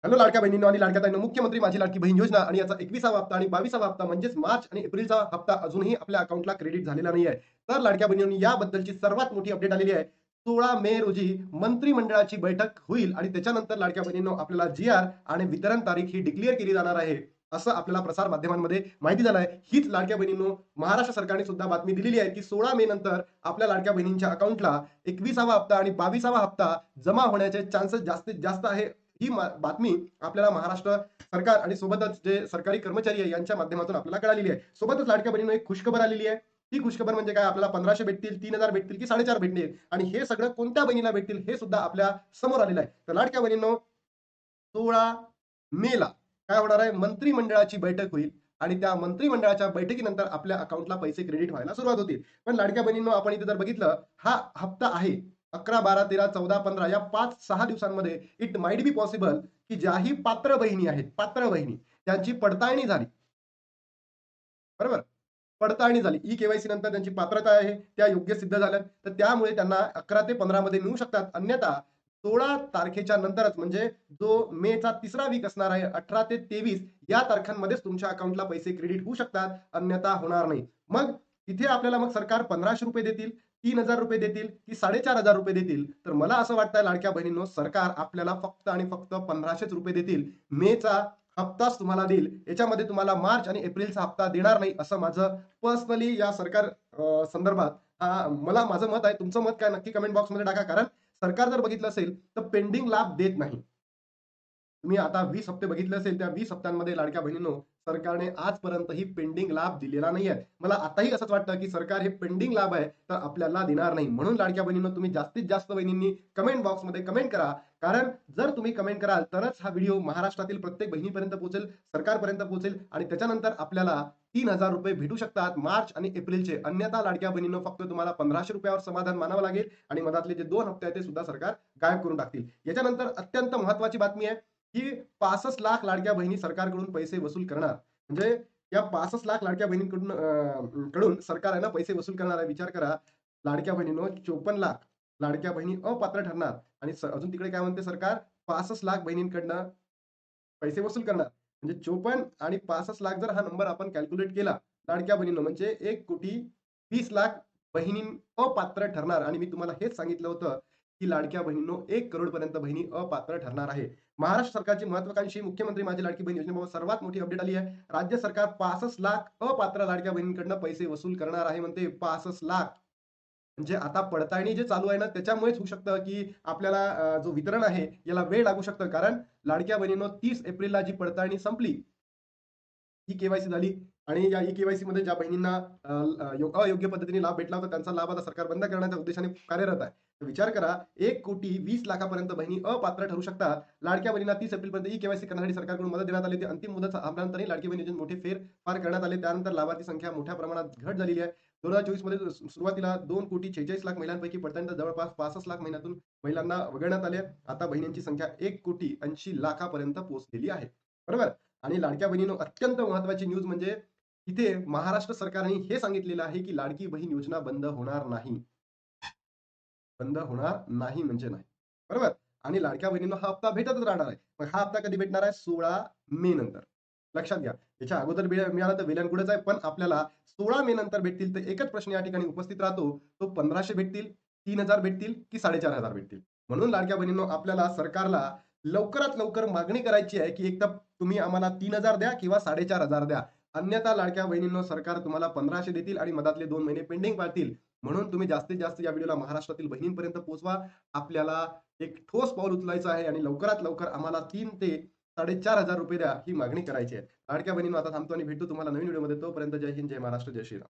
Hello लाडक्या बहिणींनो आणि लाडक्या ताईंनो, मुख्यमंत्री माझी लाडकी बहीण योजना आणि याचा 21वा हप्ता आणि 22वा हप्ता म्हणजेच मार्च आणि एप्रिलचा हप्ता अजूनही आपल्या अकाउंटला क्रेडिट झालेला नाही आहे. तर लाडक्या बहिणींनो, याबद्दलची सर्वात मोठी अपडेट आलेली आहे. 16 मे रोजी मंत्रिमंडळाची बैठक होईल आणि त्याच्यानंतर लाडक्या बहिणींनो आपल्याला जी-आर आणि वितरण तारीख ही डिक्लेअर केली जाणार आहे. असं आपल्याला प्रसार माध्यमांमध्ये माहिती झालं आहे. हीच लाडक्या बहिणींनो महाराष्ट्र सरकारने सुद्धा बातमी दिलेली आहे, की 16 मे नंतर आपल्या लाडक्या बहिणींच्या अकाउंटला 21वा हप्ता आणि 22वा हप्ता जमा होण्याचे चान्सेस जास्तीत जास्त आहे. ही बातमी आपल्याला महाराष्ट्र सरकार आणि सोबतच जे सरकारी कर्मचारी आहे यांच्या माध्यमातून आपल्याला कळालेली आहे. सोबतच लाडक्या बहिणींनो एक खुशखबर आलेली आहे. ती खुशखबर म्हणजे काय, आपल्याला 1500 भेटतील, 3000 भेटतील की 4.5 भेटतील आणि हे सगळं कोणत्या बहिणीला भेटतील हे सुद्धा आपल्या समोर आलेलं आहे. तर लाडक्या बहिणींनो, 16 मेला काय होणार आहे, मंत्रिमंडळाची बैठक होईल आणि त्या मंत्रिमंडळाच्या बैठकीनंतर आपल्या अकाउंटला पैसे क्रेडिट व्हायला सुरुवात होतील. पण लाडक्या बहिणींनो, आपण इथे जर बघितलं, हा हप्ता आहे 11, 12, 13, 14, 15 या 5-6 दिवसांमध्ये इट माइट बी पॉसिबल की ज्याही पात्र बहिणी आहेत, पात्र बहिणी त्यांची पडताळणी झाली, बरोबर? पडताळणी झाली. ई-केवायसी नंतर त्यांची पात्रता आहे, त्या योग्य सिद्ध झाल्यात. तर त्यामुळे त्यांना 11 ते 15 मध्ये मिळू शकतात. अन्यथा 16 तारखेच्या नंतरच म्हणजे जो मेचा तिसरा वीक असणार आहे 18 ते 23 या तारखांमध्येच तुमच्या अकाउंटला पैसे क्रेडिट होऊ शकतात. अन्यथा होणार नाही. मग इथे आपल्याला मग सरकार ₹1500 देतील, ₹3000 देतील की ₹4500 देतील? तर मला असं वाटतंय लाडक्या बहिणींनो, सरकार आपल्याला फक्त आणि फक्त ₹1500 देतील. मेचा हप्ताच तुम्हाला देईल. याच्यामध्ये तुम्हाला मार्च आणि एप्रिलचा हप्ता देणार नाही, असं माझं पर्सनली या सरकार संदर्भात मला माझं मत आहे. तुमचं मत काय नक्की कमेंट बॉक्समध्ये टाका. कारण सरकार जर बघितलं असेल तर पेंडिंग लाभ देत नाही. तुम्ही आता 20 हप्ते बघितले असेल, त्या 20 हप्त्यांमध्ये लाडक्या बहिणींनो, सरकारने आजपर्यंतही पेंडिंग लाभ दिलेला नाहीये. मला आताही असंच वाटतं, की सरकार हे पेंडिंग लाभ आहे, तर आपल्याला देणार नाही. म्हणून लाडक्या बहिणींनो, तुम्ही जास्तीत जास्त बहिणींनी कमेंट बॉक्समध्ये कमेंट करा. कारण जर तुम्ही कमेंट कराल, तरच हा व्हिडिओ महाराष्ट्रातील प्रत्येक बहिणीपर्यंत पोहोचेल, सरकारपर्यंत पोहोचेल आणि त्याच्यानंतर आपल्याला ₹3000 भेटू शकतात मार्च आणि एप्रिलचे. अन्यथा लाडक्या बहिणींनो, फक्त तुम्हाला ₹1500 वर समाधान मानावं लागेल आणि मधातले जे 2 हप्ते आहेत, ते सुद्धा सरकार गायब करून टाकतील. याच्यानंतर अत्यंत महत्त्वाची बातमी आहे, की 65 लाख लाडक्या बहिणी सरकारकडून पैसे वसूल करणार. म्हणजे या 65 लाख लाडक्या बहिणींकडून कडून सरकार आहे ना पैसे वसूल करणार आहे. विचार करा, लाडक्या बहिणींनो, 54 लाख लाडक्या बहिणी अपात्र ठरणार आणि अजून तिकडे काय म्हणते सरकार, 65 लाख बहिणींकडनं पैसे वसूल करणार. म्हणजे 54 आणि 65 लाख जर हा नंबर आपण कॅल्क्युलेट केला, लाडक्या बहिणींनो, म्हणजे 1,20,00,000 बहिणी अपात्र ठरणार आणि मी तुम्हाला हेच सांगितलं होतं, की लाडक्या बहिणींनो 1 करोड पर्यंत बहिणी अपात्र ठरणार आहे. महाराष्ट्र सरकारची महत्वाकांक्षी मुख्यमंत्री माझी लाडकी बहीण योजनेबाबत सर्वात मोठी अपडेट आली आहे. राज्य सरकार 65 लाख अपात्र लाडक्या बहिणींकडनं पैसे वसूल करणार आहे म्हणते. 65 लाख. म्हणजे आता पडताळणी जे चालू आहे ना, त्याच्यामुळेच होऊ शकतं, की आपल्याला जो वितरण आहे याला वेळ लागू शकतं. कारण लाडक्या बहिणींनो, 30 एप्रिलला जी पडताळणी संपली, ई-केवायसी झाली आणि या ई-केवायसीमध्ये ज्या बहिणींना अयोग्य पद्धतीने लाभ भेटला होता, त्यांचा लाभ आता सरकार बंद करण्याच्या उद्देशाने कार्यरत आहे. तर विचार करा, 1,20,00,000 बहिणी अपात्र ठरू शकतात. लाडक्या बहिणींना 30 एप्रिलपर्यंत ई-केवायसी करण्यासाठी सरकारकडून मदत देण्यात आली होती. अंतिम मुदत संपल्यानंतरही लाडकी बहीण योजनेत मोठे फेरफार करण्यात आले. त्यानंतर लाभार्थी संख्या मोठ्या प्रमाणात घट झालेली आहे. 2024 मध्ये सुरुवातीला 2,46,00,000 महिलांपैकी पडताळणीत जवळपास 65 लाख महिलांना वगळण्यात आले. आता बहिणींची संख्या 1,80,00,000 पर्यंत पोहोचलेली आहे. बरोबर? आणि लाडक्या बहिणींनो, अत्यंत महत्त्वाची न्यूज म्हणजे इथे महाराष्ट्र सरकारने हे सांगितलेलं आहे, की लाडकी बहीण योजना बंद होणार नाही. बंद होणार नाही म्हणजे नाही. बरोबर? आणि लाडक्या बहिणींना हा हप्ता भेटतच राहणार आहे. मग हा हप्ता कधी भेटणार आहे? 16 मे नंतर. लक्षात घ्या. याच्या अगोदर मिळाला तर वेल गुडच आहे. पण आपल्याला 16 मे नंतर भेटतील. तर एकच प्रश्न या ठिकाणी उपस्थित राहतो. तो 1500 भेटतील, 3000 भेटतील की 4500 भेटतील? म्हणून लाडक्या बहिणींनो, आपल्याला सरकारला लवकरात लवकर मागणी करायची आहे, की एक तर तुम्ही आम्हाला 3000 द्या किंवा 4500 द्या. अन्यथा लाडक्या बहिणींनो, सरकार तुम्हाला 1500 देतील आणि मधातले 2 महिने पेंडिंग पाळतील. म्हणून तुम्ही जास्तीत जास्त या व्हिडिओला महाराष्ट्रातील बहिणींपर्यंत पोहोचवा. आपल्याला एक ठोस पाऊल उचलायचं आहे आणि लवकरात लवकर आम्हाला 3 ते ₹4500 द्या, ही मागणी करायची आहे. लाडक्या बहिणींनो, आता थांबतो आणि भेटतो तुम्हाला नवीन व्हिडिओमध्ये. तोपर्यंत जय हिंद, जय महाराष्ट्र, जय श्रीराम.